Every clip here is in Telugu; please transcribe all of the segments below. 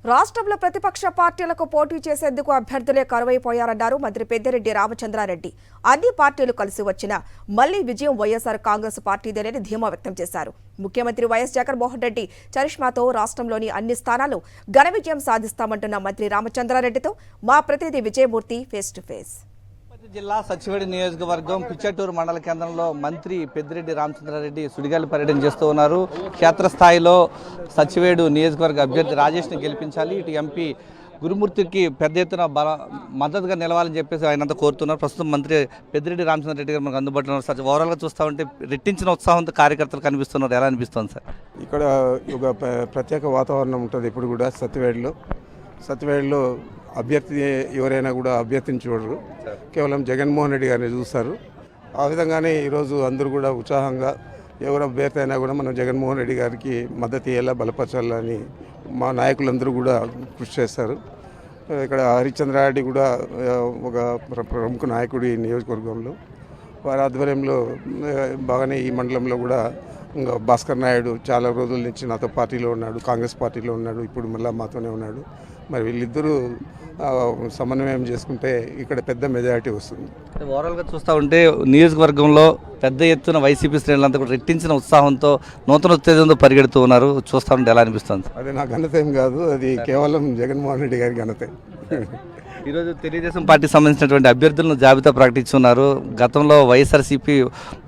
రాష్ట్రంలో ప్రతిపక్ష పార్టీలకు పోటీ చేసేందుకు అభ్యర్థులే కరువైపోయారన్నారు మంత్రి పెద్దిరెడ్డి రామచంద్రారెడ్డి. అన్ని పార్టీలు కలిసి వచ్చినా మళ్లీ విజయం వైఎస్ఆర్ కాంగ్రెస్ పార్టీదేనని ధీమా వ్యక్తం చేశారు. ముఖ్యమంత్రి వైఎస్ జగన్మోహన్ రెడ్డి చరిష్మాతో రాష్ట్రంలోని అన్ని స్థానాలు ఘన విజయం సాధిస్తామంటున్న మంత్రి రామచంద్రారెడ్డితో మా ప్రతినిధి విజయమూర్తి ఫేస్ టు ఫేస్. జిల్లా సచివేడి నియోజకవర్గం పిచ్చటూరు మండల కేంద్రంలో మంత్రి పెద్దిరెడ్డి రామచంద్రారెడ్డి సుడిగాలి పర్యటన చేస్తూ ఉన్నారు. క్షేత్రస్థాయిలో సచివేడు నియోజకవర్గ అభ్యర్థి రాజేష్ని గెలిపించాలి, ఇటు ఎంపీ గురుమూర్తికి పెద్ద ఎత్తున మద్దతుగా నిలవాలని చెప్పేసి ఆయనంతా కోరుతున్నారు. ప్రస్తుతం మంత్రి పెద్దిరెడ్డి రామచంద్రారెడ్డి గారు మనకు అందుబాటులో ఉన్నారు. ఓవరాల్గా చూస్తూ ఉంటే రెట్టించిన ఉత్సాహంతో కార్యకర్తలు కనిపిస్తున్నారు. ఎలా అనిపిస్తుంది సార్? ఇక్కడ ఒక ప్రత్యేక వాతావరణం ఉంటుంది. ఇప్పుడు కూడా సత్యవేడులో అభ్యర్థి ఎవరైనా కూడా అభ్యర్థిని చూడరు, కేవలం జగన్మోహన్ రెడ్డి గారిని చూస్తారు. ఆ విధంగానే ఈరోజు అందరూ కూడా ఉత్సాహంగా ఎవరు అభ్యర్థి అయినా కూడా మనం జగన్మోహన్ రెడ్డి గారికి మద్దతు ఇయ్యేలా బలపరచాలని మా నాయకులందరూ కూడా కృషి చేస్తారు. ఇక్కడ హరిశ్చంద్రారెడ్డి కూడా ఒక ప్రముఖ నాయకుడి నియోజకవర్గంలో, వారి ఆధ్వర్యంలో బాగానే ఈ మండలంలో కూడా ఇంకా భాస్కర్ నాయుడు చాలా రోజుల నుంచి నాతో పార్టీలో ఉన్నాడు, కాంగ్రెస్ పార్టీలో ఉన్నాడు, ఇప్పుడు మళ్ళీ మాతోనే ఉన్నాడు. మరి వీళ్ళిద్దరూ సమన్వయం చేసుకుంటే ఇక్కడ పెద్ద మెజారిటీ వస్తుంది. ఓవరాల్గా చూస్తూ ఉంటే నియోజకవర్గంలో పెద్ద ఎత్తున వైసీపీ శ్రేణులంతా కూడా రెట్టించిన ఉత్సాహంతో నూతన ఉత్తేజంతో పరిగెడుతూ ఉన్నారు. చూస్తూ ఉంటే ఎలా అనిపిస్తుంది? అది నా ఘనత ఏం కాదు, అది కేవలం జగన్మోహన్ రెడ్డి గారి ఘనతే. ఈరోజు తెలుగుదేశం పార్టీకి సంబంధించినటువంటి అభ్యర్థులను జాబితా ప్రకటిస్తున్నారు. గతంలో వైఎస్ఆర్సీపీ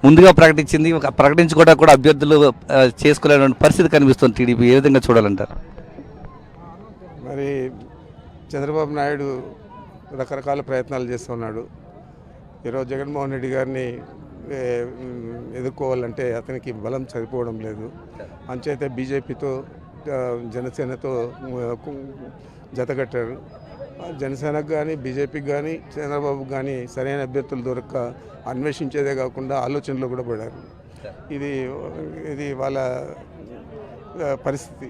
ముందుగా ప్రకటించింది, ప్రకటించుకోవడానికి కూడా అభ్యర్థులు చేసుకోలేని పరిస్థితి కనిపిస్తుంది. టీడీపీ ఏ విధంగా చూడాలంటారు? మరి చంద్రబాబు నాయుడు రకరకాల ప్రయత్నాలు చేస్తున్నాడు. ఈరోజు జగన్మోహన్ రెడ్డి గారిని ఎదుర్కోవాలంటే అతనికి బలం సరిపోవడం లేదు. అంచేతే బీజేపీతో జనసేనతో జతకట్టారు. జనసేనకు కానీ బీజేపీకి కానీ చంద్రబాబుకి కానీ సరైన అభ్యర్థులు దొరక్క అన్వేషించేదే కాకుండా ఆలోచనలో కూడా పడారు. ఇది వాళ్ళ పరిస్థితి.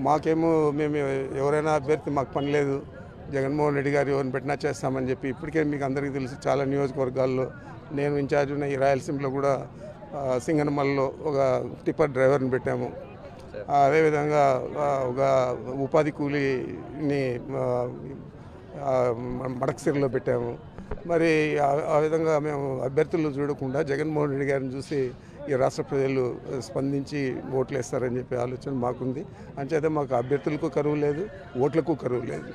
మాకేమో మేము ఎవరైనా అభ్యర్థి మాకు పని లేదు, జగన్మోహన్ రెడ్డి గారు ఎవరిని పెట్టినా చేస్తామని చెప్పి ఇప్పటికే మీకు అందరికీ తెలుసు. చాలా నియోజకవర్గాల్లో నేను ఇన్ఛార్జ్ ఉన్న ఈ రాయలసీమలో కూడా సింగనమల్లో ఒక టిప్పర్ డ్రైవర్ని పెట్టాము. అదేవిధంగా ఒక ఉపాధి కూలీని మడకసిరిలో పెట్టాము. మరి ఆ విధంగా మేము అభ్యర్థులను చూడకుండా జగన్మోహన్ రెడ్డి గారిని చూసి ఈ రాష్ట్ర ప్రజలు స్పందించి ఓట్లు వేస్తారని చెప్పి ఆలోచన మాకుంది. అంచేతే మాకు అభ్యర్థులకు కరువు లేదు, ఓట్లకు కరువు లేదు.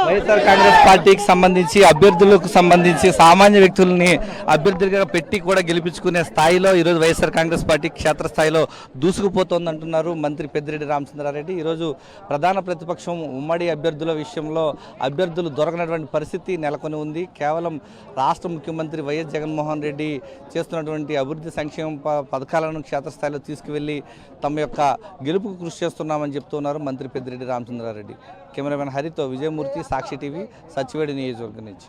వైఎస్ఆర్ కాంగ్రెస్ పార్టీకి సంబంధించి అభ్యర్థులకు సంబంధించి సామాన్య వ్యక్తుల్ని అభ్యర్థులుగా పెట్టి కూడా గెలిపించుకునే స్థాయిలో ఈరోజు వైఎస్ఆర్ కాంగ్రెస్ పార్టీ క్షేత్రస్థాయిలో దూసుకుపోతోందంటున్నారు మంత్రి పెద్దిరెడ్డి రామచంద్రారెడ్డి. ఈరోజు ప్రధాన ప్రతిపక్షం ఉమ్మడి అభ్యర్థుల విషయంలో అభ్యర్థులు దొరకనటువంటి పరిస్థితి నెలకొని ఉంది. కేవలం రాష్ట్ర ముఖ్యమంత్రి వైఎస్ జగన్మోహన్ రెడ్డి చేస్తున్నటువంటి అభివృద్ధి సంక్షేమ పథకాలను క్షేత్రస్థాయిలో తీసుకువెళ్లి తమ యొక్క గెలుపుకు కృషి చేస్తున్నామని చెప్తున్నారు మంత్రి పెద్దిరెడ్డి రామచంద్రారెడ్డి. కెమెరామెన్ హరితో విజయమూర్తి, సాక్షి టీవీ, సచివేడి నియోజకవర్గం నుంచి.